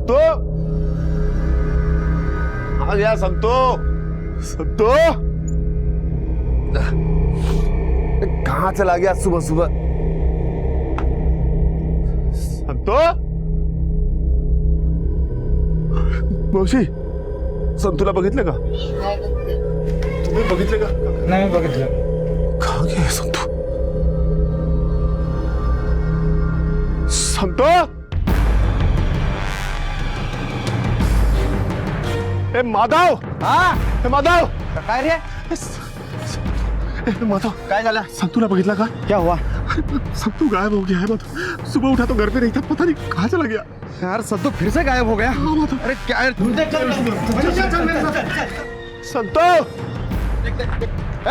संतो आ गया। संतो संतो कहाँ चला गया सुबह सुबह? संतो मावशी संतूला बघितलं का? तुम्ही बघितलं का? नाही बघितलं. कहाँ गया संतू? संतो ए माधव. हा ए माधव. काय रे? ए माधव काय झालं? संतूला बघितला का? क्या हुआ? संतू गायब हो गया है माधव. सुबह उठा तो घर पे नहीं था, पता नहीं कहाँ चला गया. यार संतू फिर से गायब हो गया. हाँ माधव. अरे क्या यार? संतो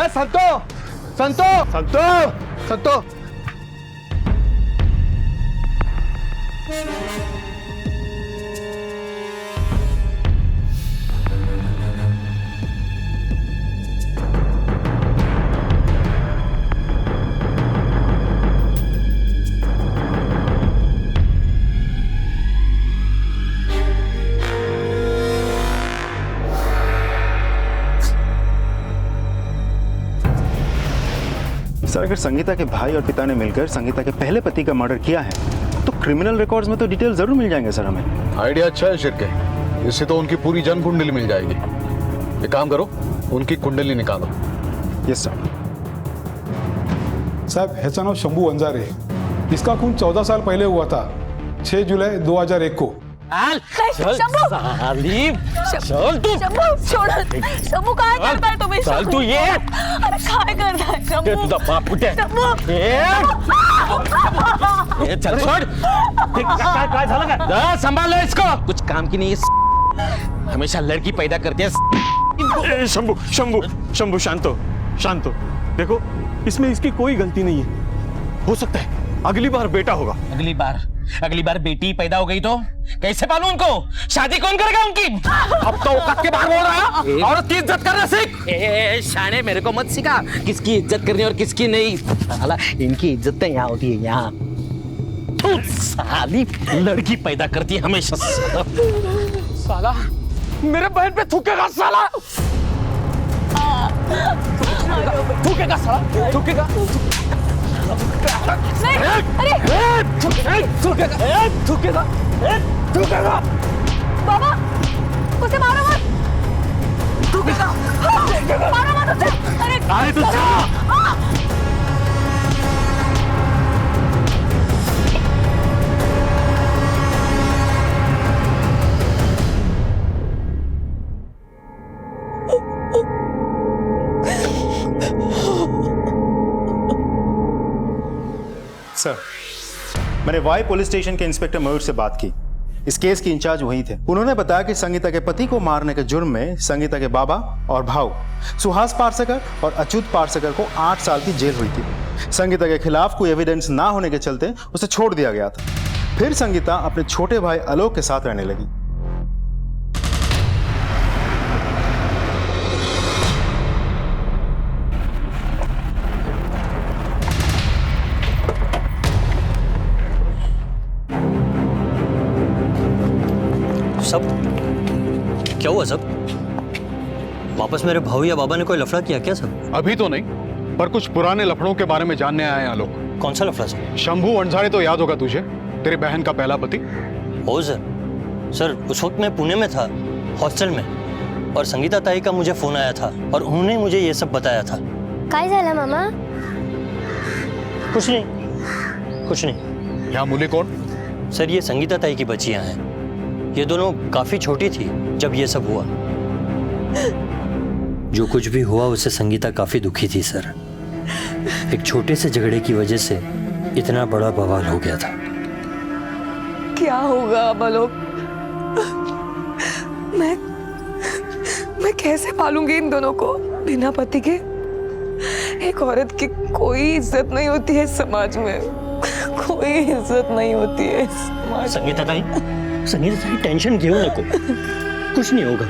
ए संतो संतो संतो संतो सर, अगर संगीता के भाई और पिता ने मिलकर संगीता के पहले पति का मर्डर किया है तो क्रिमिनल रिकॉर्ड्स में तो डिटेल जरूर मिल जाएंगे सर हमें. आइडिया अच्छा है शिरके. इससे तो उनकी पूरी जन कुंडली मिल जाएगी. एक काम करो, उनकी कुंडली निकालो. Yes sir. साहब ह्याचं नाव शंभू वंजारे. इसका खून 14 साल पहले हुआ था, 6 जुलाई 2001 को. शंभू चल तू. शंभू काय करताय तुम्ही? चल तू ये. अरे काय करताय शंभू? तुझा बाप कुठे? चल छोड़. काय झालं का? संभाल लो इसको. कुछ काम की नहीं है. हमेशा लड़की पैदा करते हैं. शंभू शंभू शंभू शांतो शांतो. देखो इसमें इसकी कोई गलती नहीं है. हो सकता है अगली बार बेटा होगा. अगली बार बेटी पैदा हो गई तो कैसे पालू उनको? शादी कौन करेगा उनकी? अब तो औकात के बाहर बोल रहा है. औरत की इज्जत करना सीख. शाने मेरे को मत सिखा किसकी इज्जत करनी और किसकी नहीं. साला इनकी इज्जत तो यहाँ होती है यहाँ. तू साली लड़की पैदा करती है हमेशा. साला मेरे बहन पे थूकेगा. साला थूकेगा. साला थूकेगा. थूकेगा. बाबा उसे मारो मत. मारो मत उसे. अरे तू सर, मैंने वाई पुलिस स्टेशन के इंस्पेक्टर मयूर से बात की. इस केस की इंचार्ज वही थे. उन्होंने बताया कि संगीता के पति को मारने के जुर्म में संगीता के बाबा और भाऊ सुहास पारसेकर और अच्युत पारसेकर को 8 साल की जेल हुई थी. संगीता के खिलाफ कोई एविडेंस ना होने के चलते उसे छोड़ दिया गया था. फिर संगीता अपने छोटे भाई आलोक के साथ रहने लगी. सब क्या हुआ? सब वापस मेरे भाऊ या बाबा ने कोई लफड़ा किया क्या सब? अभी तो नहीं, पर कुछ पुराने लफड़ों के बारे में जानने आए हैं लोग. कौन सा लफड़ा सर? शंभू वंजारे तो याद होगा तुझे, तेरी बहन का पहला पति. हो सर उस वक्त मैं पुणे में था हॉस्टल में, और संगीता ताई का मुझे फोन आया था और उन्होंने मुझे ये सब बताया था. काय झालं मामा? कुछ नहीं. यहाँ मुली कौन? सर ये संगीता ताई की बच्चियां हैं. ये दोनों काफी छोटी थी जब ये सब हुआ. जो कुछ भी हुआ उससे संगीता काफी दुखी थी सर. एक छोटे से झगड़े की वजह से इतना बड़ा बवाल हो गया था. क्या होगा अब आलोक? मैं कैसे पालूंगी इन दोनों को बिना पति के? एक औरत की कोई इज्जत नहीं होती है समाज में. कोई इज्जत नहीं होती है समाज. संगीता ताई टेंशन घेऊ नको. कुछ नहीं होगा.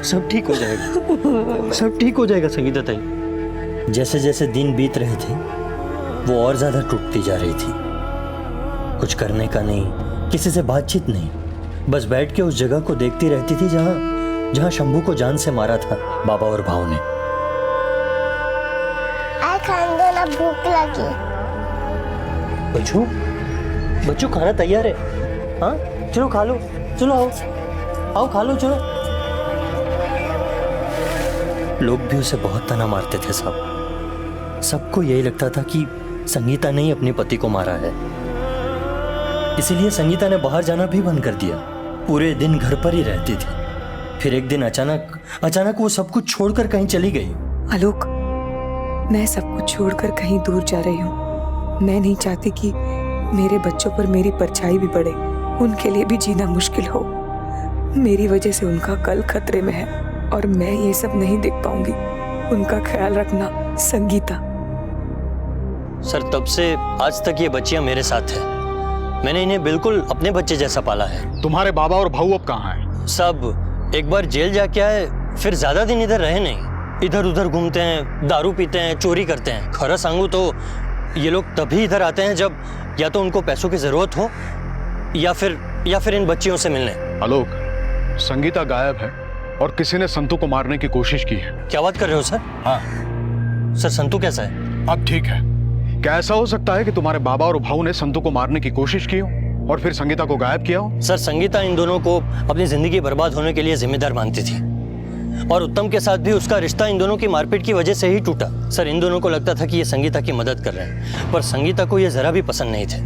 सब ठीक हो जाएगा. सब ठीक हो जाएगा संगीता ताई. जैसे जैसे दिन बीत रहे थे वो और ज्यादा टूटती जा रही थी. कुछ करने का नहीं, किसी से बातचीत नहीं, बस बैठ के उस जगह को देखती रहती थी जहां जहां शंभू को जान से मारा था बाबा और भाव ने। आए खाने दो ना, भूख लगी। बच्चू बच्चू खाना तैयार है। हाँ चलो खा लो, चलो आओ आओ खा लो चलो। लोग भी उसे बहुत ताना मारते थे साहब। सबको यही लगता था कि संगीता ने ही अपने पति को मारा है, इसीलिए संगीता ने बाहर जाना भी बंद कर दिया। पूरे दिन घर पर ही रहती थी। फिर एक दिन अचानक वो सब कुछ छोड़कर कहीं चली गई। आलोक, मैं सब कुछ छोड़कर कहीं दूर जा रही हूँ। मैं नहीं चाहती कि मेरे बच्चों पर मेरी परछाई भी पड़े, उनके लिए भी जीना मुश्किल हो। मेरी वजह से उनका कल खतरे में है और मैं ये सब नहीं देख पाऊंगी। उनका ख्याल रखना, संगीता। सर तब से आज तक ये बच्चियां मेरे साथ हैं। मैंने इन्हें बिल्कुल अपने बच्चे जैसा पाला है। तुम्हारे बाबा और भाऊ अब कहाँ हैं? सब एक बार जेल जाके आए, फिर ज्यादा दिन इधर रहे नहीं। इधर उधर घूमते हैं, दारू पीते हैं, चोरी करते हैं। खरा सांगू तो ये लोग तभी इधर आते हैं जब या तो उनको पैसों की जरूरत हो या फिर इन बच्चियों से मिलने। आलोक, संगीता गायब है और किसी ने संतू को मारने की कोशिश की है। क्या बात कर रहे हो सर? हाँ। सर संतू कैसा है? अब ठीक है। क्या ऐसा हो सकता है कि तुम्हारे बाबा और भाऊ ने संतू को मारने की कोशिश की हो और फिर संगीता को गायब किया हो? सर संगीता इन दोनों को अपनी जिंदगी बर्बाद होने के लिए जिम्मेदार मानती थी और उत्तम के साथ भी उसका रिश्ता इन दोनों की मारपीट की वजह से ही टूटा। सर इन दोनों को लगता था कि ये संगीता की मदद कर रहे हैं, पर संगीता को ये जरा भी पसंद नहीं थे,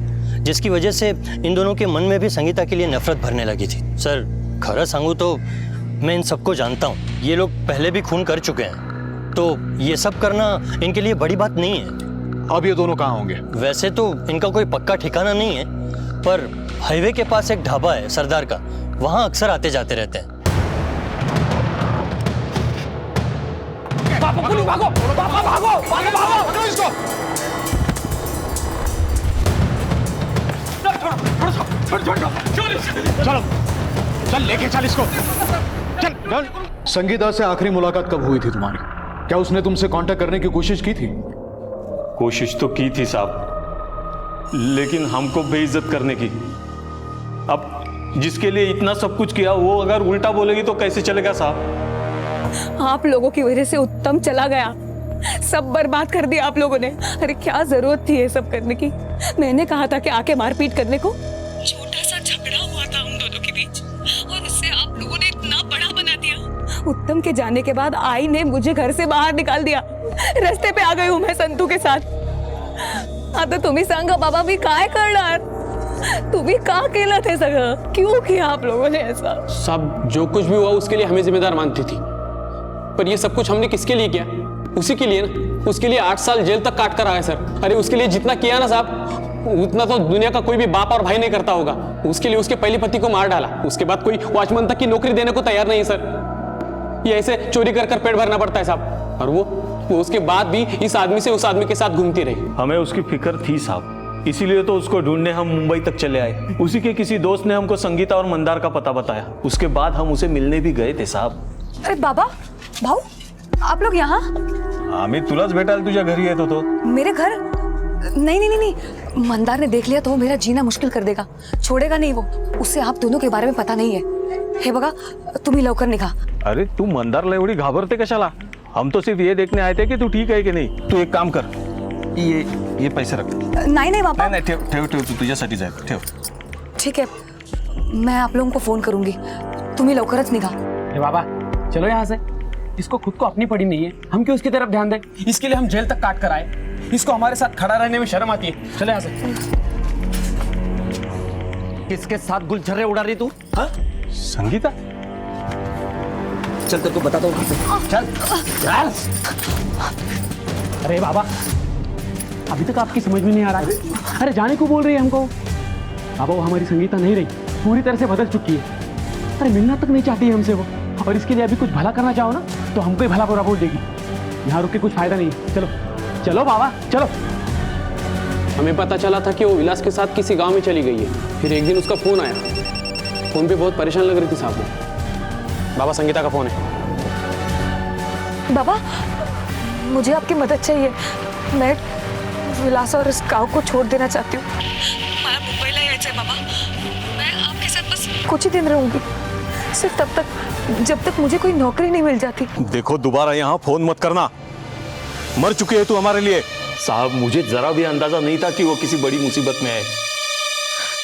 जिसकी वजह से इन दोनों के मन में भी संगीता के लिए नफरत भरने लगी थी। सर खरा सांगू तो मैं इन सबको जानता हूँ। ये लोग पहले भी खून कर चुके हैं, तो ये सब करना इनके लिए बड़ी बात नहीं है। अब ये दोनों कहाँ होंगे? वैसे तो इनका कोई पक्का ठिकाना नहीं है, पर हाईवे के पास एक ढाबा है सरदार का, वहां अक्सर आते जाते रहते हैं। चलो चल, लेके चल इसको, चल। संगीता से आखिरी मुलाकात कब हुई थी तुम्हारी? क्या उसने तुमसे कांटेक्ट करने की कोशिश की थी? कोशिश तो की थी साहब, लेकिन हमको बेइज्जत करने की। अब जिसके लिए इतना सब कुछ किया वो अगर उल्टा बोलेगी तो कैसे चलेगा साहब? आप लोगों की वजह से उत्तम चला गया, सब बर्बाद कर दिया आप लोगों ने। अरे क्या जरूरत थी ये सब करने की? मैंने कहा था कि आके मारपीट करने को। छोटा सा झगड़ा हुआ था हम दोनों के बीच और इससे आप लोगों ने इतना बड़ा बना दिया। उत्तम के जाने के बाद आई ने मुझे घर से बाहर निकाल दिया। रस्ते पे आ गई हूँ मैं संतू के साथ। आता तुम्ही सांगा बाबा, मी काय करणार? तुम्ही का केलं ते सगळं? क्यों किया आप लोगों ने ऐसा? सब जो कुछ भी हुआ उसके लिए हमें जिम्मेदार मानती थी, पर ये सब कुछ हमने किसके लिए किया? उसी के लिए ना। उसके लिए 8 साल जेल तक काट कर आए सर। अरे उसके लिए जितना किया ना साहब, उतना तो दुनिया का कोई भी बाप और भाई नहीं करता होगा। उसके लिए उसके पहले पति को मार डाला, उसके बाद कोई वॉचमैन तक की नौकरी देने को तैयार नहीं है सर। ये ऐसे चोरी कर कर पेट भरना पड़ता है साहब। और वो उसके बाद भी इस आदमी से उस आदमी के साथ घूमती रही। हमें उसकी फिक्र थी साहब, इसीलिए तो उसको ढूंढने हम मुंबई तक चले आए। उसी के किसी दोस्त ने हमको संगीता और मंदार का पता बताया, उसके बाद हम उसे मिलने भी गए थे साहब। अरे बाबा, भाऊ, आप लोग यहाँ? आम्ही तुलाच भेटायला तुझ्या घरी येत होतो। मेरे घर? नहीं, मंदार ने देख लिया तो वो मेरा जीना मुश्किल कर देगा, छोड़ेगा नहीं वो। उससे आप दोनों के बारे में पता नहीं है। हे बघा, तुम्ही लवकर निघा। अरे तू मंदारला एवढी घाबरते कशाला? हम तो सिर्फ ये देखने आए थे कि तू ठीक है कि नहीं। तू एक काम कर, ये पैसे रख। नहीं बाबा, नाही ठेव तू तुझ्यासाठीच आहे, ठेव। ठीक है, मैं आप लोगों को फोन करूंगी, तुम्ही लवकरच निघा। बाबा चलो यहाँ से, इसको खुद को अपनी पड़ी नहीं है, हम क्यों उसकी तरफ ध्यान दें? इसके लिए हम जेल तक काट कर आए, इसको हमारे साथ खड़ा रहने में शर्म आती है। चलो यहाँ से। किसके साथ गुलछर्रे उड़ा रही तू? हाँ? संगीता? चल तेरे को बताता हूँ। चल चल। अरे बाबा, अभी तक आपकी समझ में नहीं आ रहा है? अरे जाने को बोल रही है हमको। बाबा वो हमारी संगीता नहीं रही, पूरी तरह से बदल चुकी है। अरे मिलना तक नहीं चाहती है हमसे वो, और इसके लिए अभी कुछ भला करना चाहो ना तो हमको ही भला बुरा बोल देगी। यहाँ रुक के कुछ फायदा नहीं। चलो चलो बाबा चलो। हमें पता चला था कि वो विलास के साथ किसी गांव में चली गई है। फिर एक दिन उसका फोन आया, फोन पे बहुत परेशान लग रही थी साहब वो। बाबा संगीता का फोन है। बाबा मुझे आपकी मदद चाहिए, मैं विलास और इस गांव को छोड़ देना चाहती हूँ। मला मुंबईला यायचंय बाबा, मैं आपके साथ बस कुछ कुछ ही दिन रहूंगी, सिर्फ तब तक जब तक मुझे कोई नौकरी नहीं मिल जाती। देखो दोबारा यहाँ फोन मत करना, मर चुकी है तू हमारे लिए। साहब मुझे जरा भी अंदाजा नहीं था कि वो किसी बड़ी मुसीबत में है।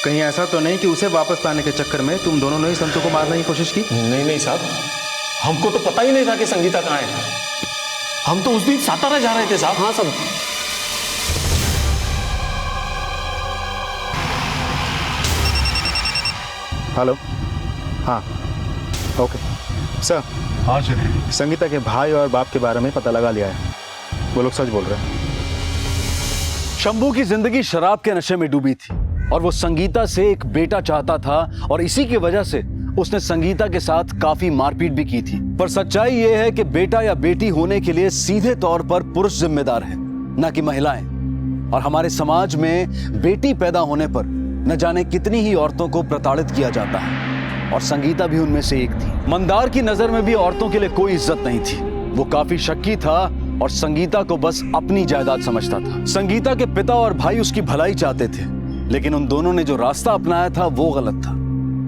कहीं ऐसा तो नहीं कि उसे वापस लाने के चक्कर में तुम दोनों ने ही संतू को मारने की कोशिश की? नहीं नहीं साहब, हमको तो पता ही नहीं था कि संगीता कहाँ है। हम तो उस दिन सातारा जा रहे थे साहब। हाँ साहब। हेलो, हाँ ओके सर। हाँ चलिए। संगीता के भाई और बाप के बारे में पता लगा लिया है, वो लोग सच बोल रहे हैं। शंभू की जिंदगी शराब के नशे में डूबी थी और वो संगीता से एक बेटा चाहता था और इसी की वजह से उसने संगीता के साथ काफी मारपीट भी की थी। पर सच्चाई ये है कि बेटा या बेटी होने के लिए सीधे तौर पर पुरुष जिम्मेदार है, न कि महिलाएं। और हमारे समाज में बेटी पैदा होने पर न जाने कितनी ही औरतों को प्रताड़ित किया जाता है और संगीता भी उनमें से एक थी। मंदार की नजर में भी औरतों के लिए कोई इज्जत नहीं थी। वो काफी शक्की था और संगीता को बस अपनी जायदाद समझता था। संगीता के पिता और भाई उसकी भलाई चाहते थे, लेकिन उन दोनों ने जो रास्ता अपनाया था वो गलत था।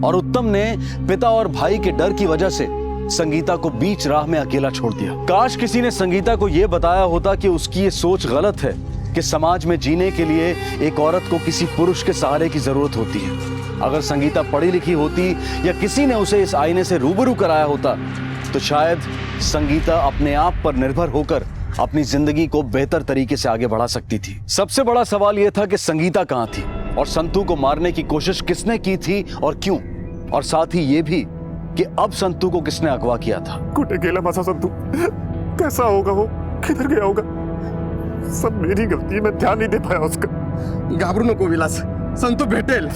और उत्तम ने पिता और भाई के डर की वजह से संगीता को बीच राह में अकेला छोड़ दिया। काश किसी ने संगीता को यह बताया होता कि उसकी ये सोच गलत है कि समाज में जीने के लिए एक औरत को किसी पुरुष के सहारे की जरूरत होती है। अगर संगीता पढ़ी लिखी होती या किसी ने उसे इस आईने से रूबरू कराया होता तो शायद संगीता अपने आप पर निर्भर होकर अपनी जिंदगी को बेहतर तरीके से आगे बढ़ा सकती थी। सबसे बड़ा सवाल यह था कि संगीता कहां थी और संतू को मारने की कोशिश किसने की थी और क्यों, और साथ ही यह भी कि अब संतू को किसने अगवा किया था। कुठे गेला माझा संतू? कैसा होगा वो? किधर गया होगा? सब मेरी गलती है, मैं ध्यान नहीं दे पाया उसका। घाबरू नको विलास, संतू भेटेल।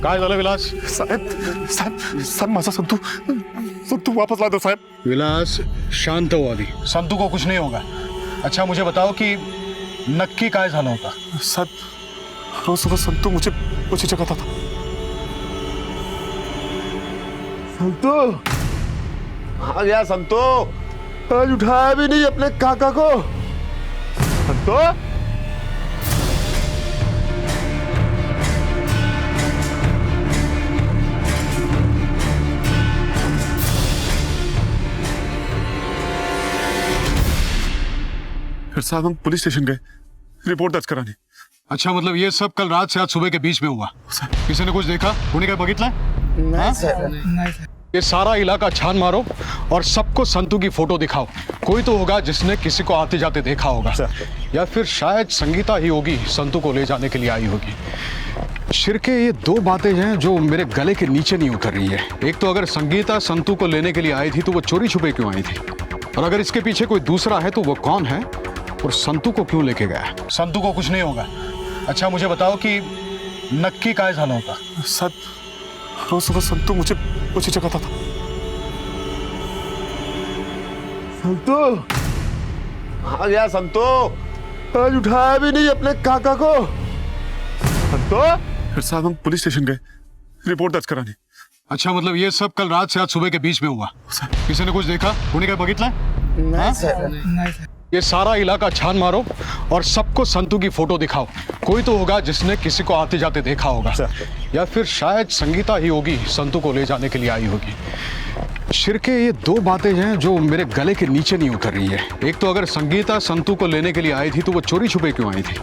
काय झालं विलास? साहेब साहेब साहेब माझा संतू संतू वापस ला दो साहेब। विलास शांत हो अभी, संतू को कुछ नहीं होगा। अच्छा मुझे बताओ कि नक्की काय झालं होतं? साहब रोज सुबह संतू मुझे जगाता था। संतू आ गया। संतू आज उठाया भी नहीं अपने काका को। संतू फिर साहब हम पुलिस स्टेशन गए रिपोर्ट दर्ज कराने। अच्छा मतलब ये सब कल रात से आज सुबह के बीच में हुआ? किसी ने कुछ देखा? कोणी काय बघितलं? नहीं सर। ये सारा इलाका छान मारो और सबको संतू की फोटो दिखाओ। कोई तो होगा जिसने किसी को आते जाते देखा होगा, या फिर शायद संगीता ही होगी संतू को ले जाने के लिए आई होगी। शिरके ये दो बातें हैं जो मेरे गले के नीचे नहीं उतर रही है। एक तो अगर संगीता संतू को लेने के लिए आई थी तो वो चोरी छुपे क्यों आई थी, और अगर इसके पीछे कोई दूसरा है तो वो कौन है और संतू को क्यों लेके गया? संतू को कुछ नहीं होगा। अच्छा मुझे बताओ कि नक्की काय झालं होतं? साहब रोज सुबह संतू मुझे जगाता था। संतू आ गया। संतू आज उठाया भी नहीं अपने काका को। संतू फिर साहब हम पुलिस स्टेशन गए रिपोर्ट दर्ज कराने। अच्छा मतलब ये सब कल रात से आज सुबह के बीच में हुआ? किसी ने कुछ देखा? कोणी काय बघितलं? नहीं सर। ये सारा इलाका छान मारो और सबको संतू की फोटो दिखाओ। कोई तो होगा जिसने किसी को आते जाते देखा होगा, या फिर शायद संगीता ही होगी संतू को ले जाने के लिए आई होगी। शिरके ये दो बातें हैं जो मेरे गले के नीचे नहीं उतर रही है। एक तो अगर संगीता संतू को लेने के लिए आई थी तो वो चोरी छुपे क्यों आई थी,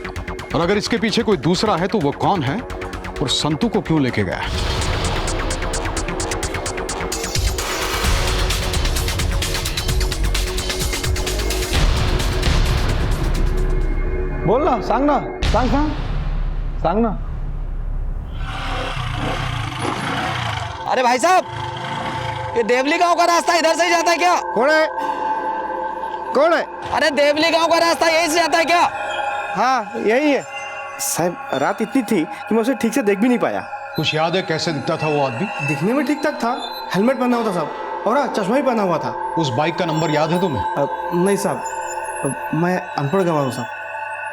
और अगर इसके पीछे कोई दूसरा है तो वो कौन है और संतू को क्यों लेके गया? बोल ना, सांग ना, सांग ना। अरे भाई साहब, ये देवली गांव का रास्ता इधर से ही जाता है क्या? कौन है? कौन है? अरे देवली गांव का रास्ता यही से जाता है क्या? हाँ यही है साहब। रात इतनी थी कि मैं उसे ठीक से देख भी नहीं पाया। कुछ याद है कैसे दिखता था वो आदमी? दिखने में ठीक ठाक था, हेलमेट पहना हुआ था साहब, और चश्मा ही पहना हुआ था। उस बाइक का नंबर याद है तुम्हें? नहीं साहब, मैं अनपढ़ गवाह हूँ साहब।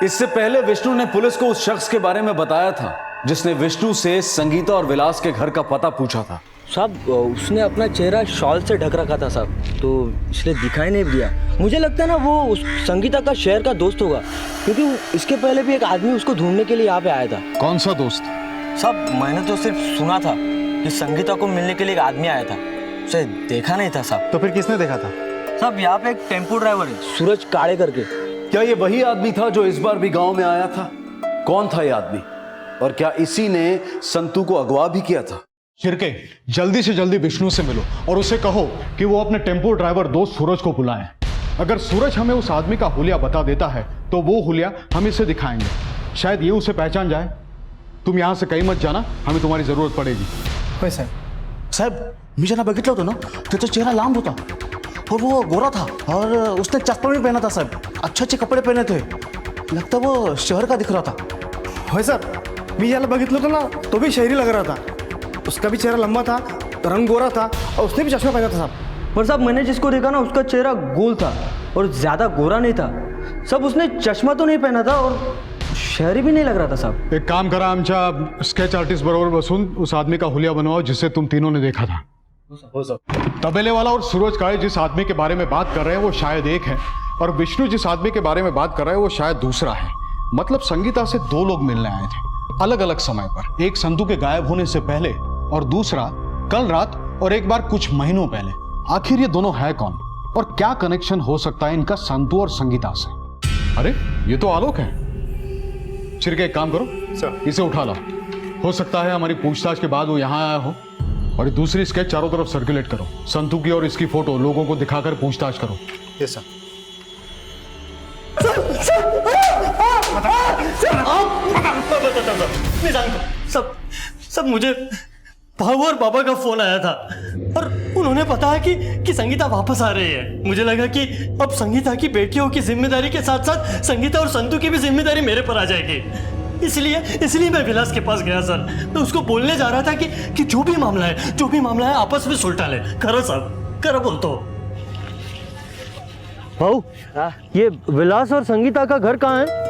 इससे पहले विष्णु ने पुलिस को उस शख्स के बारे में बताया था जिसने विष्णु से संगीता और विलास के घर का पता पूछा था। साहब उसने अपना चेहरा शॉल से ढक रखा था साहब, तो इसलिए दिखाई नहीं दिया। मुझे लगता है ना वो उस संगीता का शहर का दोस्त होगा, क्योंकि इसके पहले भी एक आदमी उसको ढूंढने के लिए यहाँ पे आया था। कौन सा दोस्त? सब मैंने तो सिर्फ सुना था कि संगीता को मिलने के लिए एक आदमी आया था, उसे देखा नहीं था साहब। तो फिर किसने देखा था? साहब यहाँ पे एक टेम्पो ड्राइवर है, सूरज काले करके। क्या ये वही आदमी था जो इस बार भी गांव में आया था? कौन था ये आदमी और क्या इसी ने संतू को अगवा भी किया था? शिर्के, जल्दी से जल्दी विष्णु से मिलो और उसे कहो कि वो अपने टेम्पो ड्राइवर दोस्त सूरज को बुलाए। अगर सूरज हमें उस आदमी का हुलिया बता देता है तो वो हुलिया हम इसे दिखाएंगे, शायद ये उसे पहचान जाए। तुम यहां से कहीं मत जाना, हमें तुम्हारी जरूरत पड़ेगी। होय साहेब. साहेब मी ज्यांना बघितलं होतं ना त्याचा चेहरा लांब होता और वो गोरा था और उसने चश्मा भी पहना था साहब, अच्छे अच्छे कपड़े पहने थे, लगता वो शहर का दिख रहा था. होय सर, मी ज्याला बघितलं होतं ना तो भी शहरी लग रहा था. उसका भी चेहरा लंबा था, रंग गोरा था और उसने भी चश्मा पहना था साहब. पर साहब मैंने जिसको देखा ना उसका चेहरा गोल था और ज्यादा गोरा नहीं था साहब, उसने चश्मा तो नहीं पहना था और शहरी भी नहीं लग रहा था साहब. एक काम करा, आमच्या स्केच आर्टिस्ट बरोबर बसून उस आदमी का हुलिया बनवाओ जिससे तुम तीनों ने देखा था. हो सर. तबेले वाला और सूरज काळे जिस आदमी के बारे में बात कर रहे हैं वो शायद एक है और विष्णु जिस आदमी के बारे में बात कर रहे हैं वो शायद दूसरा है. मतलब संगीता से दो लोग मिलने आए थे अलग अलग समय पर, एक संतू के गायब होने से पहले और दूसरा कल रात और एक बार कुछ महीनों पहले. आखिर ये दोनों है कौन और क्या कनेक्शन हो सकता है इनका संतू और संगीता से? अरे ये तो आलोक है. चिरके एक काम करो सर, इसे उठा लो. हो सकता है हमारी पूछताछ के बाद वो यहाँ आया हो. और दूसरी स्केच चारों तरफ सर्कुलेट करो, संतू की और इसकी फोटो लोगों को दिखाकर पूछताछ करो. Yes sir. सब मुझे भाऊ और बाबा का फोन आया था और उन्होंने बताया कि संगीता वापस आ रही है. मुझे लगा कि अब संगीता की बेटियों की जिम्मेदारी के साथ साथ संगीता और संतू की भी जिम्मेदारी मेरे पर आ जाएगी. इसलिए मैं विलास के पास गया सर. मैं उसको बोलने जा रहा था कि जो भी मामला है आपस में सुलटा ले. करो साहब, करो बोल तो. भाऊ ये विलास और संगीता का घर कहाँ है?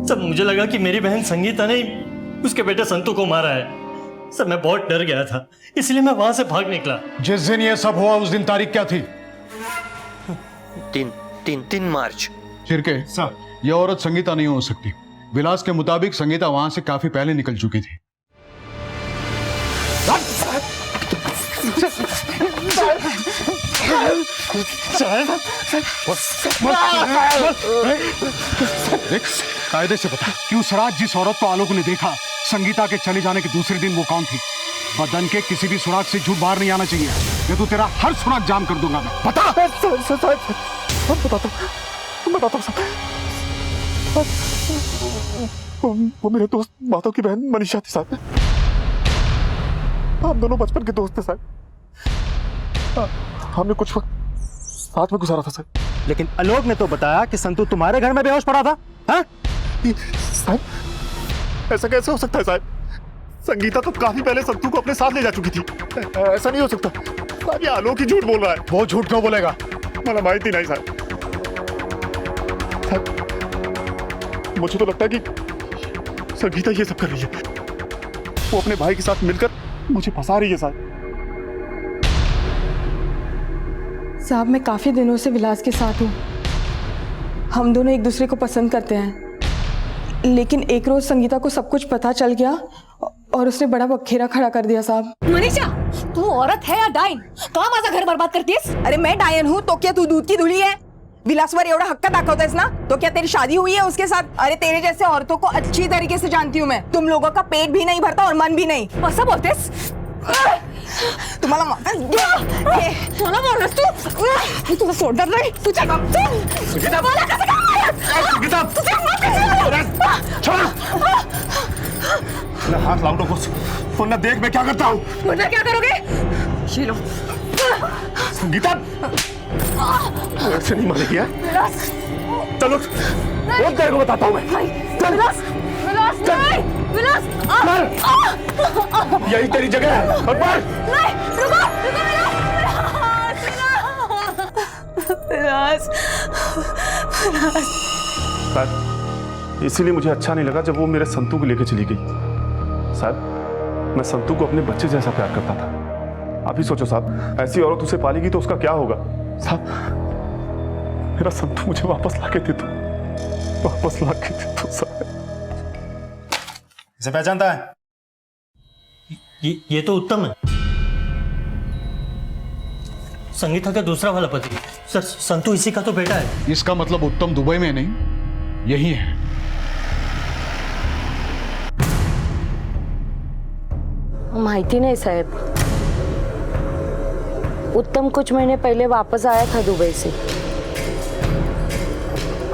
सब मुझे लगा कि मेरी बहन संगीता ने उसके बेटे संतू को मारा है. सब मैं बहुत डर गया था, इसलिए मैं वहां से भाग निकला. जिस दिन ये सब हुआ उस दिन तारीख क्या थी? 3 मार्च. चिरके सर, ये औरत संगीता नहीं हो सकती. विलास के मुताबिक संगीता वहां से काफी पहले निकल चुकी थी. देख, कायदे से बता कि उस रात जिस औरत को आलोक ने देखा, संगीता के चले जाने के दूसरे दिन वो कौन थी? बदन के किसी भी सुराग से झूठ बाहर नहीं आना चाहिए, ये तो तेरा हर सुराग जाम कर दूंगा मैं. बता. वो मेरे दोस्त माधव की बहन मनीषा थी साहब. हम दोनों बचपन के दोस्त थे साहब. हमने कुछ वक्त साथ में गुजारा था साहब. लेकिन आलोक ने तो बताया कि संतू तुम्हारे घर में बेहोश पड़ा था. हाँ? साहब ऐसा कैसे हो सकता है साहब? संगीता तो काफी पहले संतू को अपने साथ ले जा चुकी थी. ऐसा नहीं हो सकता साहब, ये आलोक ही झूठ बोल रहा है. वो झूठ क्यों बोलेगा? मला माहिती नहीं साहब. मुझे तो लगता है कि संगीता ये सब कर रही है. वो अपने भाई के साथ मिलकर मुझे फंसा रही है साहब. साहब मैं काफी दिनों से विलास के साथ हूँ. हम दोनों एक दूसरे को पसंद करते हैं, लेकिन एक रोज संगीता को सब कुछ पता चल गया और उसने बड़ा बखेरा खड़ा कर दिया साहब. मनीषा, तू औरत है या डायन? का माझा घर बर्बाद करतीस? अरे मैं डायन हूँ तो क्या तू दूध की धुली है? विलासवर एवढा हक्का दाखवतेस ना, तो क्या तेरी शादी हुई है उसके साथ? अरे तेरे जैसे औरतों को अच्छी तरीके से जानती हूँ मैं. तुम लोगों का पेट भी नहीं भरता और मन भी नहीं. असं बोलतेस? तुम्हाला मारलंस तू? तुला सोडणार नाही. तुझ्या हाथ लाओ नकोस, वरना देख मैं क्या करता हूँ. वरना क्या करोगे? ये लो. संगीता ऐसे नहीं मारेगी यार। चलो बहुत तेरे को बताता हूँ मैं। चल यही तेरी जगह है और मार। शायद इसीलिए मुझे अच्छा नहीं लगा जब वो मेरे संतू को लेकर चली गई। शायद मैं संतू को अपने बच्चे जैसा प्यार करता था। आप ही सोचो साहब, ऐसी औरत उसे पालेगी तो उसका क्या होगा। साहब मेरा संतू मुझे वापस लाके दे दो, वापस लाके दे दो साहब। इसे पहचानता है? ये तो उत्तम है, संगीता का दूसरा वाला पति। सर संतू इसी का तो बेटा है। इसका मतलब उत्तम दुबई में नहीं, यही है। माहिती नहीं साहब, उत्तम कुछ महीने पहले वापस आया था दुबई से।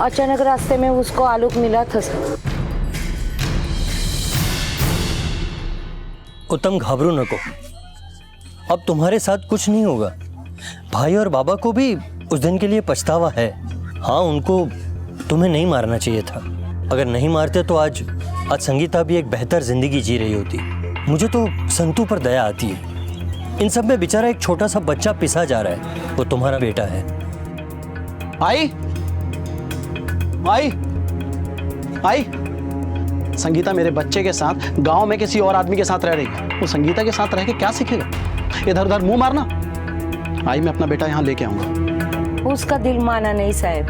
अचानक रास्ते में उसको आलोक मिला था सर। उत्तम घबरो नको, अब तुम्हारे साथ कुछ नहीं होगा। भाई और बाबा को भी उस दिन के लिए पछतावा है। हाँ, उनको तुम्हें नहीं मारना चाहिए था। अगर नहीं मारते तो आज संगीता भी एक बेहतर जिंदगी जी रही होती। मुझे तो संतू पर दया आती है। इन सब में बेचारा एक छोटा सा बच्चा पिसा जा रहा है, वो तुम्हारा बेटा है। आई आई आई संगीता मेरे बच्चे के साथ गांव में किसी और आदमी के साथ रह रही है। वो संगीता के साथ रह के क्या सीखेगा? इधर उधर मुंह मारना। आई मैं अपना बेटा यहाँ लेके आऊंगा। उसका दिल माना नहीं साहब।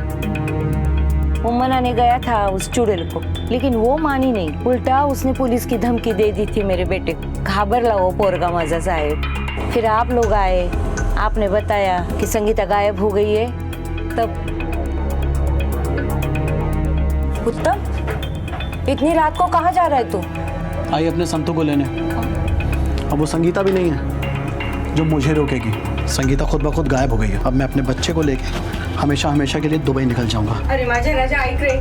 वो मनाने गया था उस चुड़ैल को, लेकिन वो मानी नहीं। उल्टा उसने पुलिस की धमकी दे दी थी मेरे बेटे। घाबरला वो पोरगा मजा साहब। फिर आप लोग आए, आपने बताया कि संगीता गायब हो गई है। तब उत्तम इतनी रात को कहाँ जा रहा है तू? आई अपने संतू को लेने। अब वो संगीता भी नहीं है जो मुझे रोकेगी। संगीता खुद ब खुद गायब हो गई है। अब मैं अपने बच्चे को लेके हमेशा हमेशा के लिए दुबई निकल जाऊंगा। अरे माझे राजा ऐक रे।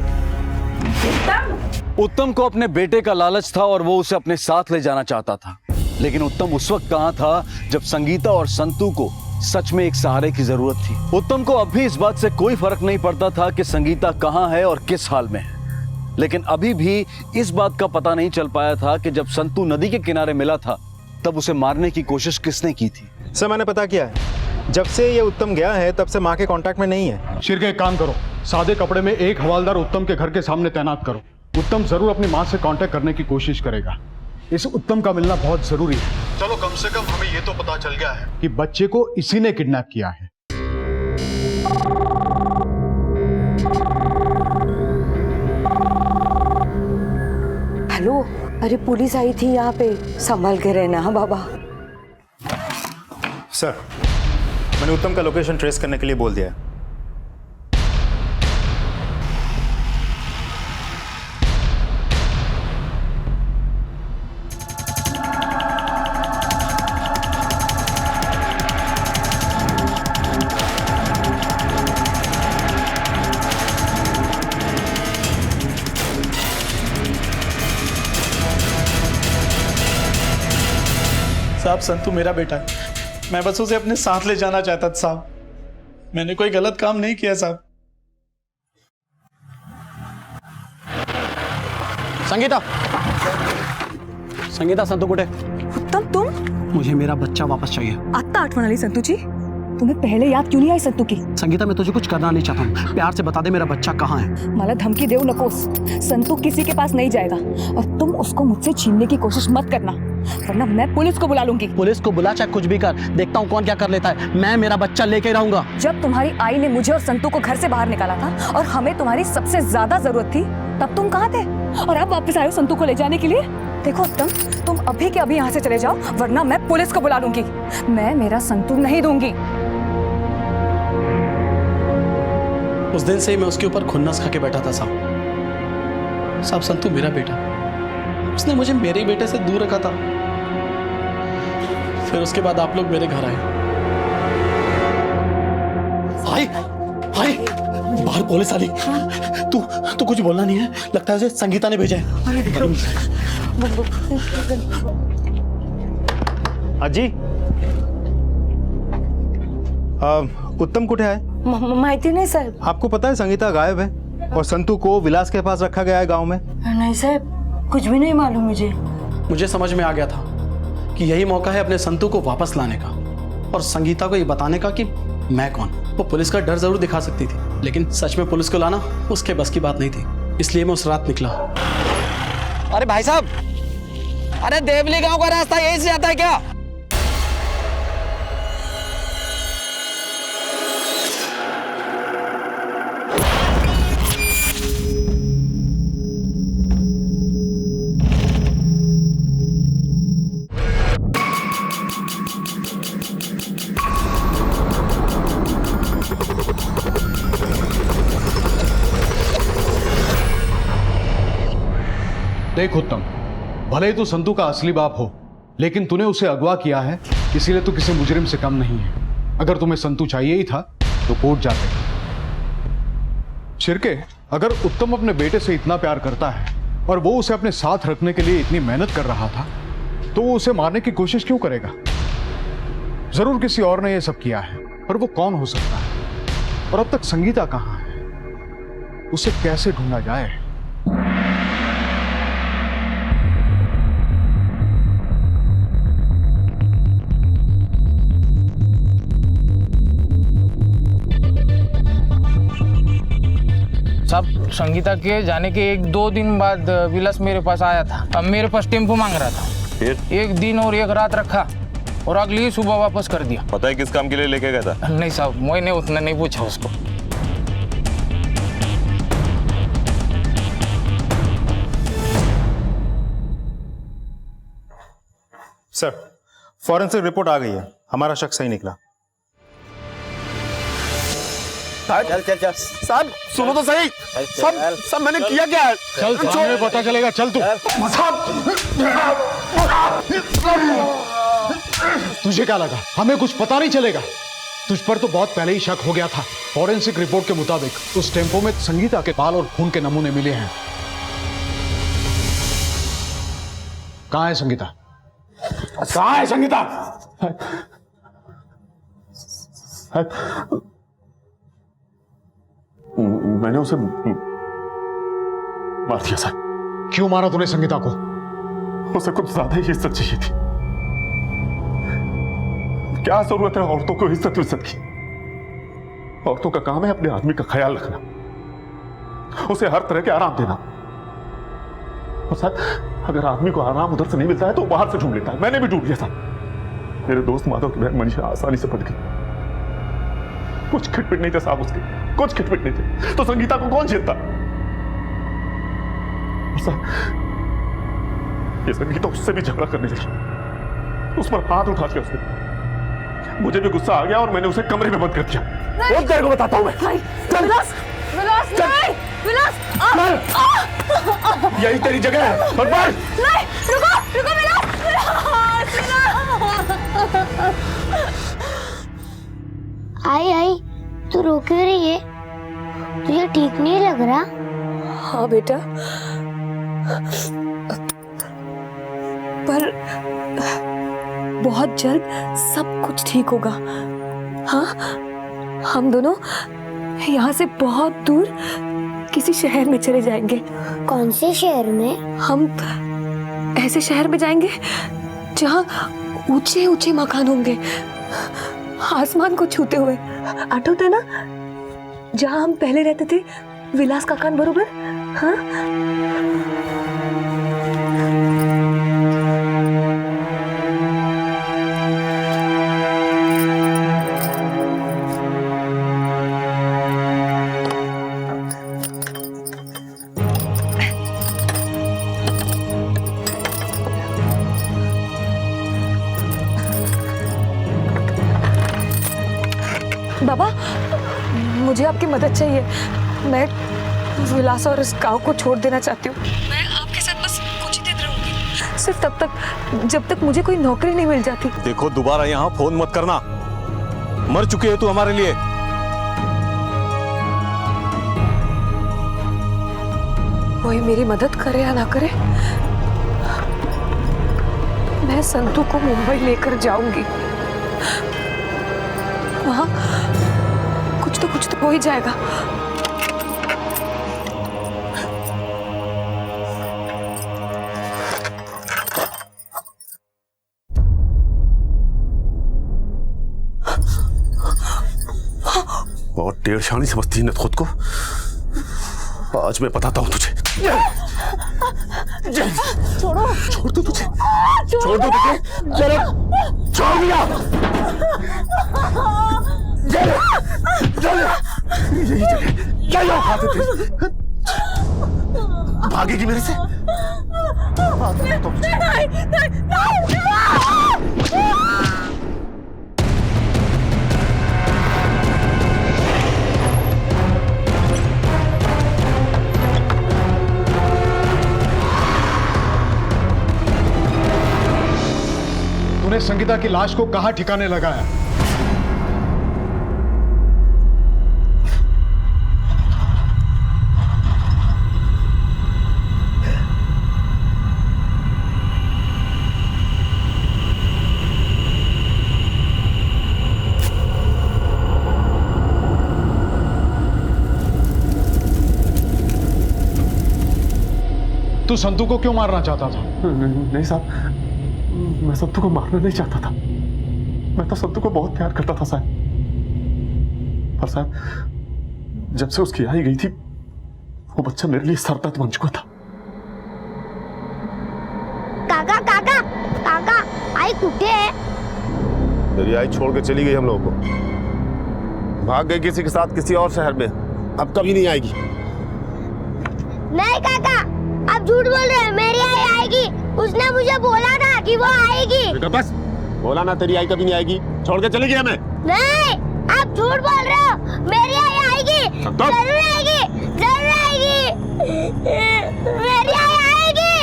उत्तम को अपने बेटे का लालच था और वो उसे अपने साथ ले जाना चाहता था। लेकिन उत्तम उस वक्त कहाँ था जब संगीता और संतू को सच में एक सहारे की जरूरत थी। उत्तम को अब भी इस बात से कोई फर्क नहीं पड़ता था कि संगीता कहाँ है और किस हाल में है। लेकिन अभी भी इस बात का पता नहीं चल पाया था कि जब संतू नदी के किनारे मिला था तब उसे मारने की कोशिश किसने की थी। सर मैंने पता किया है, जब से ये उत्तम गया है तब से माँ के कांटेक्ट में नहीं है। शिरके एक काम करो, सादे कपड़े में एक हवालदार उत्तम के घर के सामने तैनात करो। उत्तम जरूर अपनी माँ से कांटेक्ट करने की कोशिश करेगा। इस उत्तम का मिलना बहुत जरूरी है। चलो कम से कम हमें ये तो पता चल गया है कि बच्चे को इसी ने किडनैप किया है। हेलो, अरे पुलिस आई थी यहाँ पे, संभाल के रहना। हाँ बाबा। सर मैंने उत्तम का लोकेशन ट्रेस करने के लिए बोल दिया है। साहब संतू मेरा बेटा है, मैं बस उसे अपने साथ ले जाना चाहता था साहब। मैंने कोई गलत काम नहीं किया साहब। संगीता, संगीता संतू कुठे? उत्तम तुम? मुझे मेरा बच्चा वापस चाहिए। आत्ता आठवण आली संतूची? तुम्हें पहले याद क्यों नहीं आई संतू की? संगीता मैं तुझे कुछ करना नहीं चाहता हूँ, प्यार से बता दे मेरा बच्चा कहाँ है। मला धमकी देऊ नकोस। संतू किसी के पास नहीं जाएगा और तुम उसको मुझसे छीनने की कोशिश मत करना, वरना मैं पुलिस को बुला लूंगी। पुलिस को बुला चाहे कुछ भी कर, देखता हूँ कौन क्या कर लेता है। मैं मेरा बच्चा लेके रहूंगा। जब तुम्हारी आई ने मुझे और संतू को घर से बाहर निकाला था और हमें तुम्हारी सबसे ज्यादा जरूरत थी, तब तुम कहाँ थे? और अब वापस आए हो संतू को ले जाने के लिए? देखो उत्तम, तुम अभी के अभी यहाँ से चले जाओ, वरना मैं पुलिस को बुला लूंगी। मैं मेरा संतू नहीं दूंगी। उस दिन से ही मैं उसके ऊपर खुन्नस खा के बैठा था साहब। साहब संतू मेरा बेटा, उसने मुझे मेरे बेटे से दूर रखा था। फिर उसके बाद आप लोग मेरे घर आए। आई बाहर पुलिस आ गई। तू कुछ बोलना नहीं है, लगता है उसे संगीता ने भेजा है। अजी उत्तम कुठे आहे? माहिती नाही साहेब. आपको पता है संगीता गायब है और संतू को विलास के पास रखा गया है गांव में. नहीं साहब, कुछ भी नहीं मालूम मुझे. मुझे समझ में आ गया था कि यही मौका है अपने संतू को वापस लाने का और संगीता को ये बताने का कि मैं कौन. वो पुलिस का डर जरूर दिखा सकती थी, लेकिन सच में पुलिस को लाना उसके बस की बात नहीं थी. इसलिए मैं उस रात निकला. अरे भाई साहब, अरे देवली गांव का रास्ता यहीं से जाता है क्या? देख उत्तम, भले ही तू संतू का असली बाप हो, लेकिन तूने उसे अगवा किया है, इसीलिए तू किसी मुजरिम से कम नहीं है. अगर तुम्हें संतू चाहिए ही था तो कोर्ट जाते. शिर्के, अगर उत्तम अपने बेटे से इतना प्यार करता है और वो उसे अपने साथ रखने के लिए इतनी मेहनत कर रहा था, तो वो उसे मारने की कोशिश क्यों करेगा? जरूर किसी और ने यह सब किया है, पर वो कौन हो सकता है? और अब तक संगीता कहां है? उसे कैसे ढूंढा जाए? साहब, संगीता के जाने के 1-2 दिन बाद विलास मेरे पास आया था. अब मेरे पास टेम्पो मांग रहा था. फिर 1 दिन और 1 रात रखा और अगली ही सुबह वापस कर दिया. पता है किस काम के लिए लेके गया था? नहीं साहब, मैंने उतना नहीं पूछा उसको. सर, फॉरेंसिक रिपोर्ट आ गई है. हमारा शक सही निकला. चल चल चल साहब, सुनो तो सही. सब मैंने किया क्या है? चल, सामने पता चलेगा. चल तू. तुझे क्या लगा हमें कुछ पता नहीं चलेगा? तुझ पर तो बहुत पहले ही शक हो गया था. फॉरेंसिक रिपोर्ट के मुताबिक उस टेम्पो में संगीता के बाल और खून के नमूने मिले हैं. कहाँ है संगीता? कहाँ है संगीता? मैंने उसे मार दिया सर. क्यों मारा तूने संगीता को? उसे कुछ ज्यादा ही इज्जत चाहिए थी. क्या जरूरत है औरतों को इज्जत की? औरतों का काम है अपने आदमी का ख्याल रखना, उसे हर तरह के आराम देना. और सर, अगर आदमी को आराम उधर से नहीं मिलता है तो बाहर से ढूंढ लेता है. मैंने भी ढूंढ लिया था. मेरे दोस्त माधव की बहन मनीषा आसानी से पट गई. कुछ खिटपिट नहीं थे साहब उसके, कुछ खिटपिट नहीं थे. तो संगीता को कौन झेलता? ये संगीता उससे भी झगड़ा करने लगी. उस पर हाथ उठा दिया उसने. मुझे भी गुस्सा आ गया और मैंने उसे कमरे में बंद कर दिया. वो तेरे को बताता हूं मैं. विलास, विलास, नहीं, विलास, यही तेरी जगह है. और मार. नहीं, रुको, रुको विलास, आई आई, तू रो क्यों रही है? तुझे ठीक नहीं लग रहा? हाँ बेटा, पर बहुत जल्द सब कुछ ठीक होगा. हाँ, हम दोनों यहाँ से बहुत दूर किसी शहर में चले जाएंगे. कौन से शहर में? हम ऐसे शहर में जाएंगे जहाँ ऊंचे ऊंचे मकान होंगे, आसमान को छूते हुए. अटूट है ना, जहाँ हम पहले रहते थे विलास काकान बरोबर. हाँ, बाबा, मुझे आपकी मदद चाहिए. मैं विलास और इस गांव को छोड़ देना चाहती हूँ. मैं आपके साथ बस कुछ ही दिन रहूंगी, सिर्फ तब तक जब तक मुझे कोई नौकरी नहीं मिल जाती. देखो, दोबारा यहाँ फोन मत करना. मर चुकी है तू हमारे लिए. कोई मेरी मदद करे या ना करे, मैं संतू को मुंबई लेकर जाऊंगी. वहाँ कुछ तो हो ही जाएगा। और डेढ़ शानी समझती है खुद को। आज मैं बताता हूं तुझे। छोड़ो, छोड़ दो तुझे, छोड़ दो तुझे, चलो छोड़ दिया। यही जगह क्या यहाँ खाते थे? भागेगी मेरे से? तूने संगीता की लाश को कहां ठिकाने लगाया? तू संतू को क्यों मारना चाहता था? नहीं साहब, मैं संतू को मारना नहीं चाहता था। मैं तो संतू को बहुत प्यार करता था साहब। पर साहब, जब से उसकी आई गई थी, वो बच्चा मेरे लिए सरदर्द बन चुका था। काका काका काका, आई कुठे है? तेरी आई छोड़ के चली गई हम लोगों को। भाग गई किसी के साथ किसी और शहर में। अब कभी नहीं आएगी। नहीं काका, आप झूठ बोल रहे हैं। मेरी आई आएगी। उसने मुझे बोला था कि वो आएगी। बस बोला ना, तेरी आई कभी नहीं आएगी। छोड़ के चली गई हमें। नहीं, आप झूठ बोल रहे हो। मेरी आई आएगी, जरूर आएगी, जरूर आएगी। मेरी आई आएगी।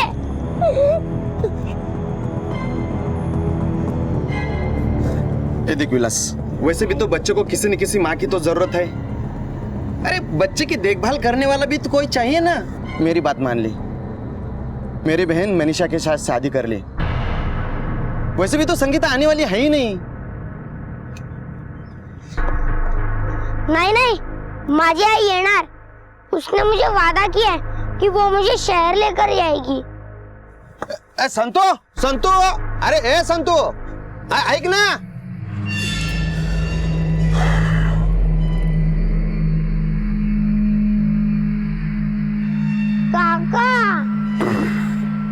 ए देख विलास, वैसे भी तो बच्चे को किसी न किसी माँ की तो जरूरत है। अरे बच्चे की देखभाल करने वाला भी तो कोई चाहिए ना। मेरी बात मान ली, मेरी बहन मनीषा के साथ शादी कर ली। वैसे भी तो संगीता आने वाली है ही नहीं। नहीं नहीं, माझी आई येणार। उसने मुझे वादा किया है कि वो मुझे शहर लेकर जाएगी। संतो, संतो, अरे ए संतो, ऐक ना। काका,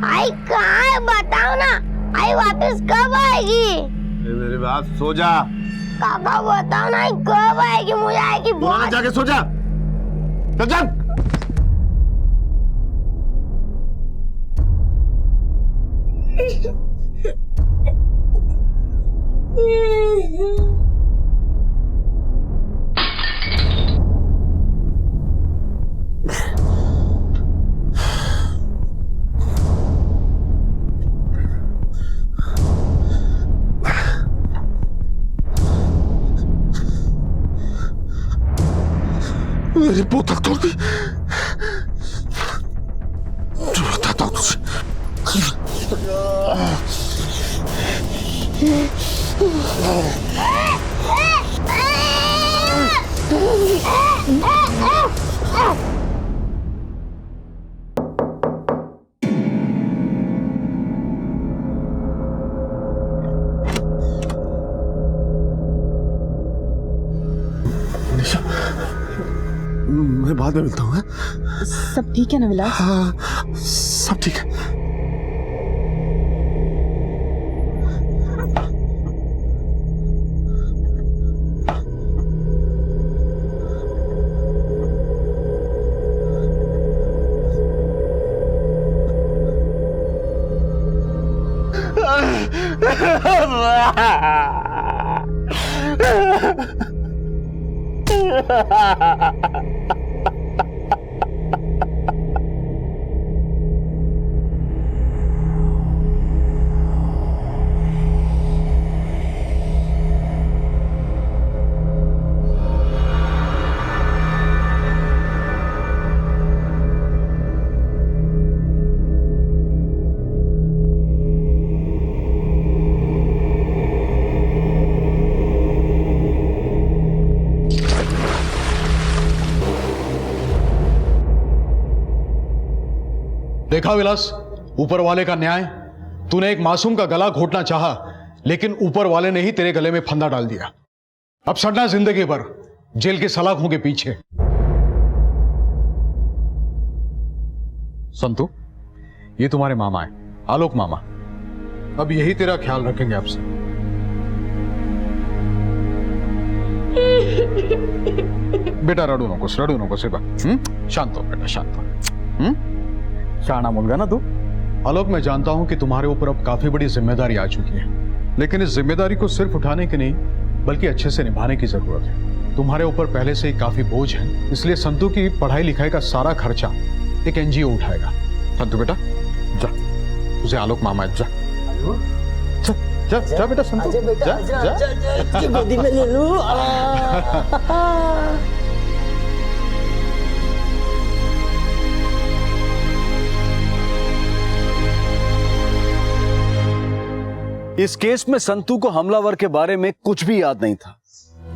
आई कहाँ है बताओ ना। आई वापस कब आएगी? मेरे बाप, सो जा। काका बताओ ना, आई कब आएगी? मुझे आएगी बहुत। जाके सो जा। चल जा। मेरी बोतल तोड़ दी। जो बताता हूँ तुझे। निशा, मैं बाद में मिलता हूँ। सब ठीक है ना विलास? हाँ, सब ठीक है। देखा विलास, ऊपर वाले का न्याय। तूने एक मासूम का गला घोटना चाहा, लेकिन ऊपर वाले ने ही तेरे गले में फंदा डाल दिया। अब सड़ना जिंदगी भर जेल के सलाखों के पीछे। संतू, ये तुम्हारे मामा है, आलोक मामा। अब यही तेरा ख्याल रखेंगे आपसे। बेटा रडू नकोस शिवा। शांत हो बेटा, शांत हो। शाना मुलगा ना तू। आलोक, मैं जानता हूं कि तुम्हारे ऊपर अब काफी बड़ी जिम्मेदारी आ चुकी है, लेकिन इस जिम्मेदारी को सिर्फ उठाने की नहीं बल्कि अच्छे से निभाने की जरूरत है। तुम्हारे ऊपर पहले से ही काफी बोझ है, इसलिए संतू की पढ़ाई लिखाई का सारा खर्चा एक एनजीओ उठाएगा। संतू बेटा जा, तुझे आलोक मामा जा जा जा बेटा। संतू जा जा, गोदी में ले लूं। इस केस में संतू को हमलावर के बारे में कुछ भी याद नहीं था।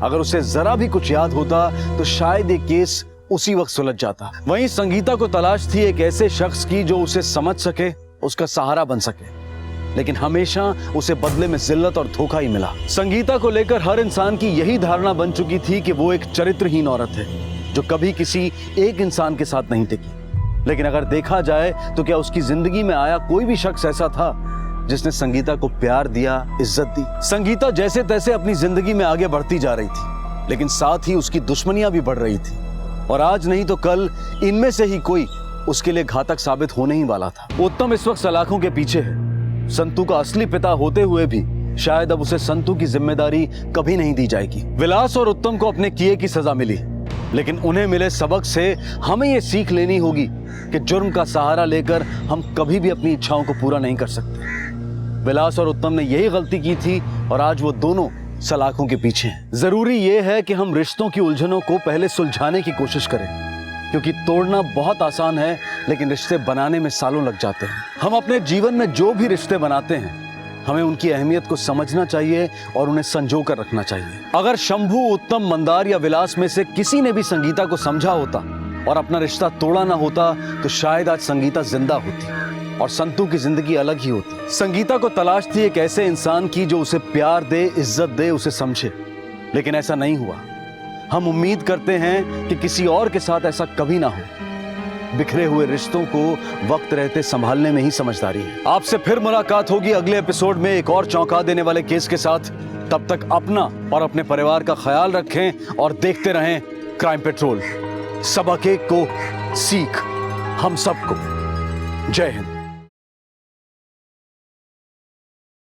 अगर उसे जरा भी कुछ याद होता तो शायद ये केस उसी वक्त सुलझ जाता। वहीं संगीता को तलाश थी एक ऐसे शख्स की जो उसे समझ सके, उसका सहारा बन सके, लेकिन हमेशा उसे बदले में जिल्लत और धोखा ही मिला। संगीता को लेकर हर इंसान की यही धारणा बन चुकी थी कि वो एक चरित्रहीन औरत है जो कभी किसी एक इंसान के साथ नहीं टिकी। लेकिन अगर देखा जाए तो क्या उसकी जिंदगी में आया कोई भी शख्स ऐसा था जिसने संगीता को प्यार दिया, इज्जत दी? संगीता जैसे तैसे अपनी जिंदगी में आगे बढ़ती जा रही थी, लेकिन साथ ही उसकी दुश्मनियां भी बढ़ रही थी, और आज नहीं तो कल इनमें से ही कोई उसके लिए घातक साबित होने ही वाला था। उत्तम इस वक्त सलाखों के पीछे है। संतू का असली पिता होते हुए भी शायद अब उसे संतू की जिम्मेदारी कभी नहीं दी जाएगी। विलास और उत्तम को अपने किए की सजा मिली, लेकिन उन्हें मिले सबक से हमें यह सीख लेनी होगी कि जुर्म का सहारा लेकर हम कभी भी अपनी इच्छाओं को पूरा नहीं कर सकते। विलास और उत्तम ने यही गलती की थी और आज वो दोनों सलाखों के पीछे हैं। जरूरी ये है कि हम रिश्तों की उलझनों को पहले सुलझाने की कोशिश करें, क्योंकि तोड़ना बहुत आसान है लेकिन रिश्ते बनाने में सालों लग जाते हैं। हम अपने जीवन में जो भी रिश्ते बनाते हैं, हमें उनकी अहमियत को समझना चाहिए और उन्हें संजो कर रखना चाहिए। अगर शंभू, उत्तम, मंदार या विलास में से किसी ने भी संगीता को समझा होता और अपना रिश्ता तोड़ा ना होता तो शायद आज संगीता जिंदा होती और संतू की जिंदगी अलग ही होती। संगीता को तलाश थी एक ऐसे इंसान की जो उसे प्यार दे, इज्जत दे, उसे समझे, लेकिन ऐसा नहीं हुआ। हम उम्मीद करते हैं कि किसी और के साथ ऐसा कभी ना हो। बिखरे हुए रिश्तों को वक्त रहते संभालने में ही समझदारी है। आपसे फिर मुलाकात होगी अगले एपिसोड में एक और चौंका देने वाले केस के साथ। तब तक अपना और अपने परिवार का ख्याल रखें और देखते रहें क्राइम पेट्रोल। सबक एक को सीख हम सबको। जय हिंद।